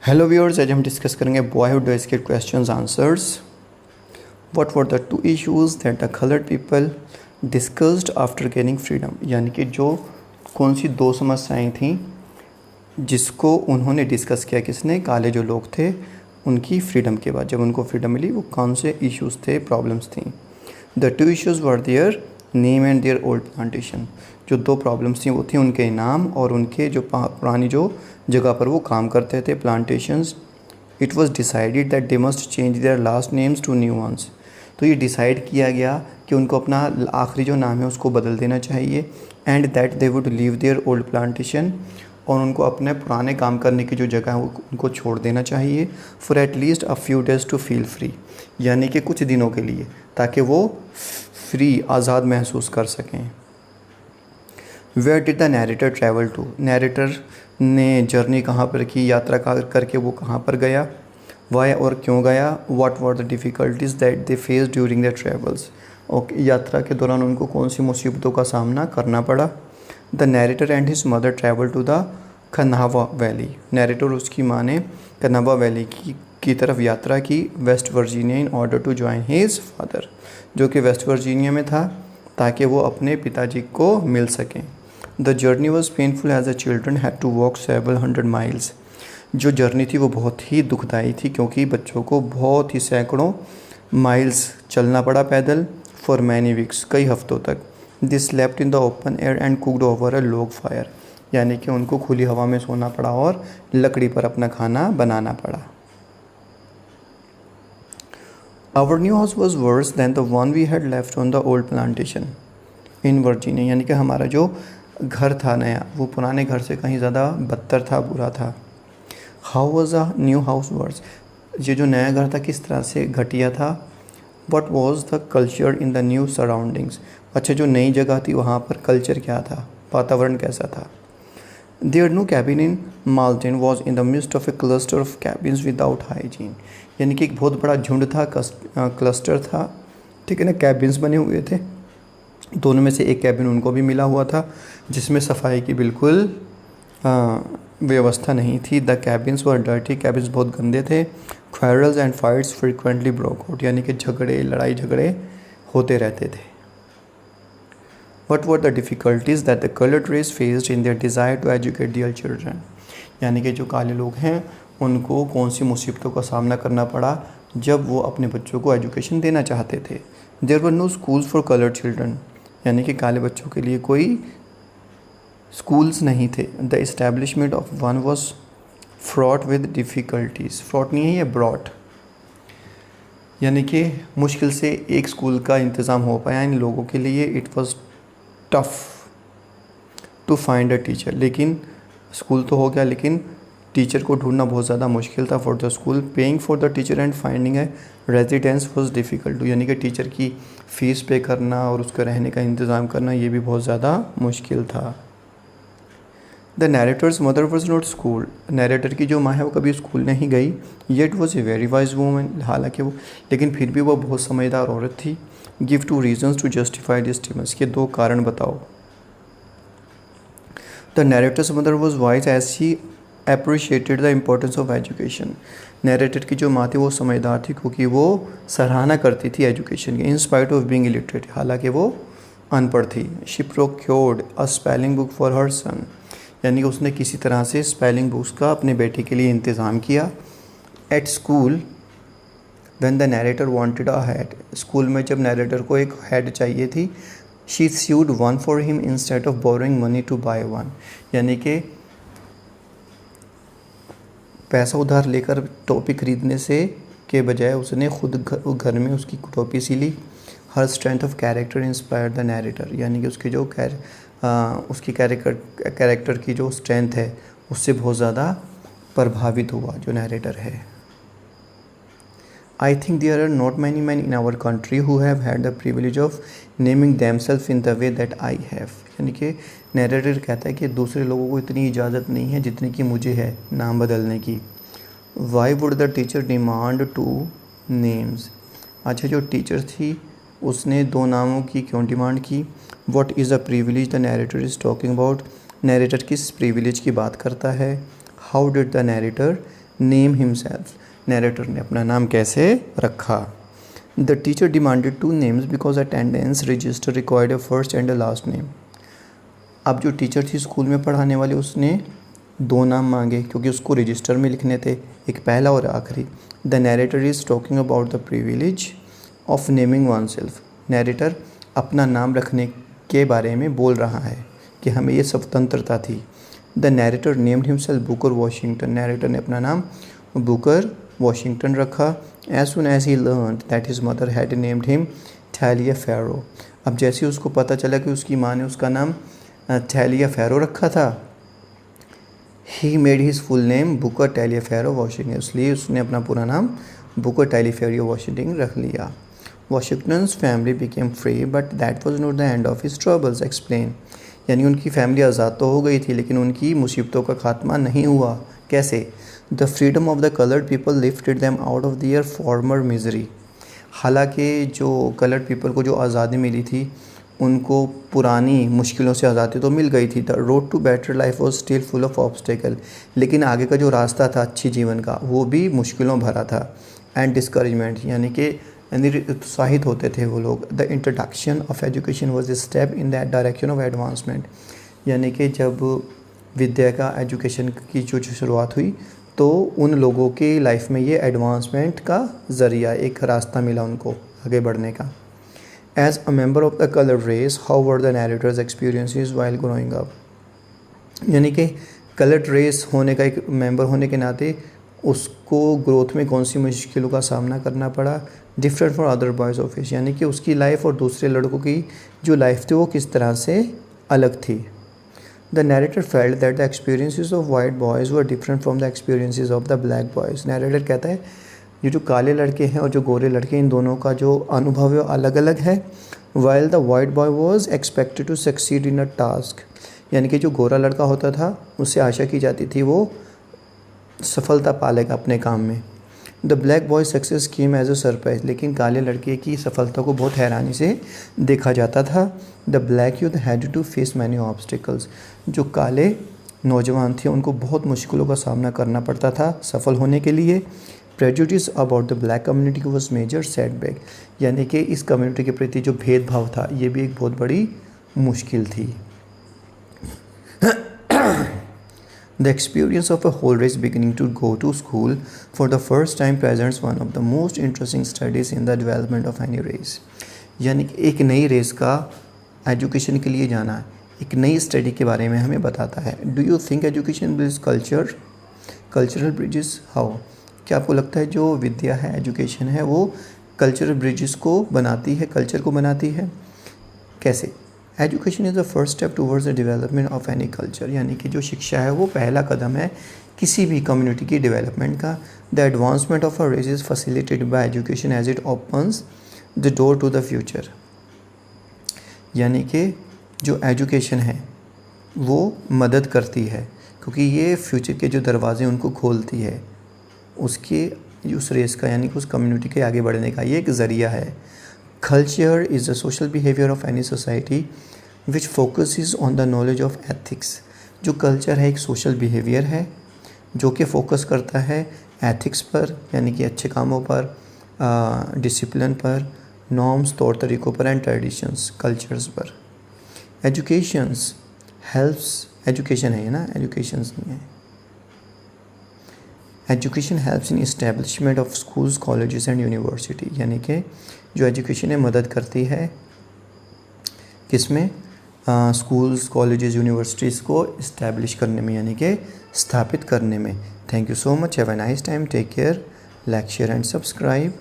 Hello viewers, आज हम discuss करेंगे boyhood do escape questions answers. What were the two issues that the coloured people discussed after gaining freedom, यानी कि जो कौन सी दो समस्याएं थीं जिसको उन्होंने डिस्कस किया, किसने, काले जो लोग थे उनकी फ्रीडम के बाद, जब उनको फ्रीडम मिली वो कौन से इश्यूज़ थे, प्रॉब्लम्स थी। The two issues were their name and their old plantation. जो दो प्रॉब्लम्स थी वो थी उनके नाम और उनके जो पुरानी जो जगह पर वो काम करते थे, plantations. It was decided that they must change their last names to new ones. तो ये डिसाइड किया गया कि उनको अपना आखिरी जो नाम है उसको बदल देना चाहिए। And that they would leave their old plantation, और उनको अपने पुराने काम करने की जो जगह है वो उनको छोड़ देना चाहिए। For at least a few days to feel free, यानी कि कुछ दिनों के लिए, ताकि वो फ्री, आज़ाद महसूस कर सकें। Where did the narrator travel to, narrator ने जर्नी कहाँ पर की, यात्रा करके वो कहाँ पर गया, वाई और क्यों गया। What were the difficulties that they face during the travels, okay, यात्रा के दौरान उनको कौन सी मुसीबतों का सामना करना पड़ा। The narrator and his mother travel to the Khanawa valley, narrator और उसकी माँ ने कनावा वैली की तरफ यात्रा की, West Virginia, in order to join his father, जो कि वेस्ट वर्जीनिया में था ताकि वो अपने पिताजी को मिल सकें। The journey was painful as the children had to walk several hundred miles, जो जर्नी थी वो बहुत ही दुखदाई थी क्योंकि बच्चों को बहुत ही सैकड़ों माइल्स चलना पड़ा पैदल। फॉर मैनी वीक्स, कई हफ्तों तक। They slept in the open air and cooked over a log fire, यानी कि उनको खुली हवा में सोना पड़ा और लकड़ी पर अपना खाना बनाना पड़ा। Our new house was worse than the one we had left on the old plantation in Virginia, यानी कि हमारा जो घर था नया वो पुराने घर से कहीं ज़्यादा बदतर था, बुरा था। How was a new house worse, ये जो नया घर था किस तरह से घटिया था। What was the culture in the new surroundings, अच्छा जो नई जगह थी वहाँ पर कल्चर क्या था, वातावरण कैसा था। Their new cabin in Malton was in the mist of A cluster of cabins without hygiene, यानी कि एक बहुत बड़ा झुंड था, क्लस्टर था, ठीक है ना, कैबिन्स बने हुए थे। दोनों में से एक कैबिन उनको भी मिला हुआ था जिसमें सफाई की बिल्कुल व्यवस्था नहीं थी। The cabins were dirty, cabins बहुत गंदे थे। Quarrels and fights frequently broke out, यानी कि झगड़े, लड़ाई झगड़े होते रहते थे। What were the difficulties that the coloured race faced in their desire to educate their children, यानी कि जो काले लोग हैं उनको कौन सी मुसीबतों का सामना करना पड़ा जब वो अपने बच्चों को एजुकेशन देना चाहते थे। There were no schools for coloured children, यानी कि काले बच्चों के लिए कोई स्कूल्स नहीं थे। The establishment of one was fraught with difficulties, fraught नहीं है ये ब्रॉट, यानी कि मुश्किल से एक स्कूल का इंतज़ाम हो पाया इन लोगों के लिए। It was tough to find a teacher, लेकिन स्कूल तो हो गया लेकिन टीचर को ढूंढना बहुत ज़्यादा मुश्किल था। For the school paying for the teacher and finding A residence was difficult, यानी कि टीचर की फ़ीस पे करना और उसका रहने का इंतज़ाम करना ये भी बहुत ज़्यादा मुश्किल था। The narrator's mother was not school, narrator की जो माँ है वो कभी स्कूल नहीं गई। Yet was a very wise woman, हालांकि वो, लेकिन फिर भी वो बहुत समझदार औरत थी। Give two reasons to justify this statements, के दो कारण बताओ। The narrator's mother was wise as she appreciated the importance of education, narrator की जो माँ थी वो समझदार थी क्योंकि वो सराहना करती थी एजुकेशन की। In spite of being illiterate, हालांकि वो अनपढ़ थी। She procured a spelling book for her son, यानी कि उसने किसी तरह से स्पेलिंग बुक्स का अपने बेटे के लिए इंतज़ाम किया। At school when the narrator wanted a head, school में जब नैरेटर को एक हेड चाहिए थी, she sued one for him instead of borrowing money to buy one, यानी कि पैसा उधार लेकर टोपी खरीदने से के बजाय उसने खुद घर में उसकी टोपी सी ली। Her strength of character inspired the narrator, यानी कि उसके जो उसकी कैरेक्टर की जो स्ट्रेंथ है उससे बहुत ज़्यादा प्रभावित हुआ जो नैरेटर है। I think there are not many man in our country who have had the privilege of naming themselves in the way that I have, यानी कि नैरेटर कहता है कि दूसरे लोगों को इतनी इजाज़त नहीं है जितनी कि मुझे है नाम बदलने की। Why would the teacher demand two names, अच्छा जो टीचर थी उसने दो नामों की क्यों डिमांड की। What is a privilege the narrator is talking about, narrator किस प्रिविलेज की बात करता है। How did the narrator name himself, narrator ने अपना नाम कैसे रखा। The teacher demanded 2 names because attendance register required a first and a last name. अब जो टीचर थी स्कूल में पढ़ाने वाली, उसने 2 नाम मांगे क्योंकि उसको रजिस्टर में लिखने थे, एक पहला और आखिरी। The narrator is talking about the privilege of naming one self. Narrator अपना नाम रखने के बारे में बोल रहा है कि हमें ये स्वतंत्रता थी। The narrator named himself Booker Washington. Narrator ने अपना नाम बुकर वॉशिंगटन रखा। As soon as he learned that his mother had named him Taliaferro. अब जैसे उसको पता चला कि उसकी माँ ने उसका नाम थैलिया फेरो रखा था, he made his full name Booker Taliaferro Washington, इसलिए उसने अपना पूरा नाम बुकर टैलिफेरो वॉशिंगटन रख लिया। वॉशिंगटन्स family became free but that was not the end of his troubles explain. यानी उनकी फैमिली आज़ाद तो हो गई थी लेकिन उनकी मुसीबतों का खात्मा नहीं हुआ। कैसे? The freedom of the coloured people lifted them out of their former misery. हालांकि जो कलर्ड पीपल को जो आज़ादी मिली थी, उनको पुरानी मुश्किलों से आज़ादी तो मिल गई थी। The road to better life was still full of obstacle, लेकिन आगे का जो रास्ता था अच्छी जीवन का वो भी मुश्किलों भरा था। एंड डिस्करेजमेंट, यानी कि निरुत्साहित होते थे वो लोग। The introduction of education was a step in that direction of advancement, यानी कि जब विद्या का एजुकेशन की जो शुरुआत हुई तो उन लोगों की लाइफ में ये एडवांसमेंट का ज़रिया, एक रास्ता मिला उनको आगे बढ़ने का। As a member of the colored race, how were the narrator's experiences while growing up? यानी कि कलर्ड रेस होने का एक मेंबर होने के नाते उसको ग्रोथ में कौन सी मुश्किलों का सामना करना पड़ा। Different for other boys of age, यानी कि उसकी लाइफ और दूसरे लड़कों की जो लाइफ थी वो किस तरह से अलग थी। The narrator felt that the experiences of white boys were different from the experiences of the black boys. Narrator कहता है ये जो काले लड़के हैं और जो गोरे लड़के हैं, इन दोनों का जो अनुभव है अलग अलग है। While the white boy was expected to succeed in a task, यानी कि जो गोरा लड़का होता था उससे आशा की जाती थी वो सफलता पालेगा अपने काम में। The black boy success came as a surprise, लेकिन काले लड़के की सफलता को बहुत हैरानी से देखा जाता था। The black youth had to face many obstacles, जो काले नौजवान थे उनको बहुत मुश्किलों का सामना करना पड़ता था सफल होने के लिए। Prejudice about the black community was major setback, यानी कि इस कम्युनिटी के प्रति जो भेदभाव था ये भी एक बहुत बड़ी मुश्किल थी। The experience of a whole race beginning to go to school for the first time presents one of the most interesting studies in the development of any race, यानी कि एक नई रेस का एजुकेशन के लिए जाना एक नई स्टडी के बारे में हमें बताता है। Do you think education builds cultural bridges? How? क्या आपको लगता है जो विद्या है, एजुकेशन है, वो कल्चरल ब्रिजेस को बनाती है, कल्चर को बनाती है? कैसे? Education is the first step towards the development of any culture, यानी कि जो शिक्षा है वो पहला कदम है किसी भी कम्युनिटी की डेवलपमेंट का। The advancement of a race is facilitated by education as it opens the door to the future, यानी कि जो एजुकेशन है वो मदद करती है क्योंकि ये फ्यूचर के जो दरवाजे उनको खोलती है, उसके उस रेस का यानी कि उस कम्युनिटी के आगे बढ़ने का ये एक ज़रिया है। Culture is the social behaviour of any society which focuses on the knowledge of ethics. जो कल्चर है एक सोशल बिहेवियर है जो कि फोकस करता है एथिक्स पर, यानी कि अच्छे कामों पर, डिसिप्लिन पर, नॉर्म्स तौर तरीक़ों पर, एंड ट्रेडिशंस कल्चर्स पर। एजुकेशंस हेल्प्स, एजुकेशन है ना, एजुकेशंस नहीं है। Education helps in establishment of schools, colleges and university, यानी कि जो एजुकेशन है मदद करती है किसमें? स्कूल्स, कॉलेजेस, यूनिवर्सिटीज़ को इस्टेब्लिश करने में, यानी कि स्थापित करने में। Thank you so much, have a nice time, take care, like, share and subscribe.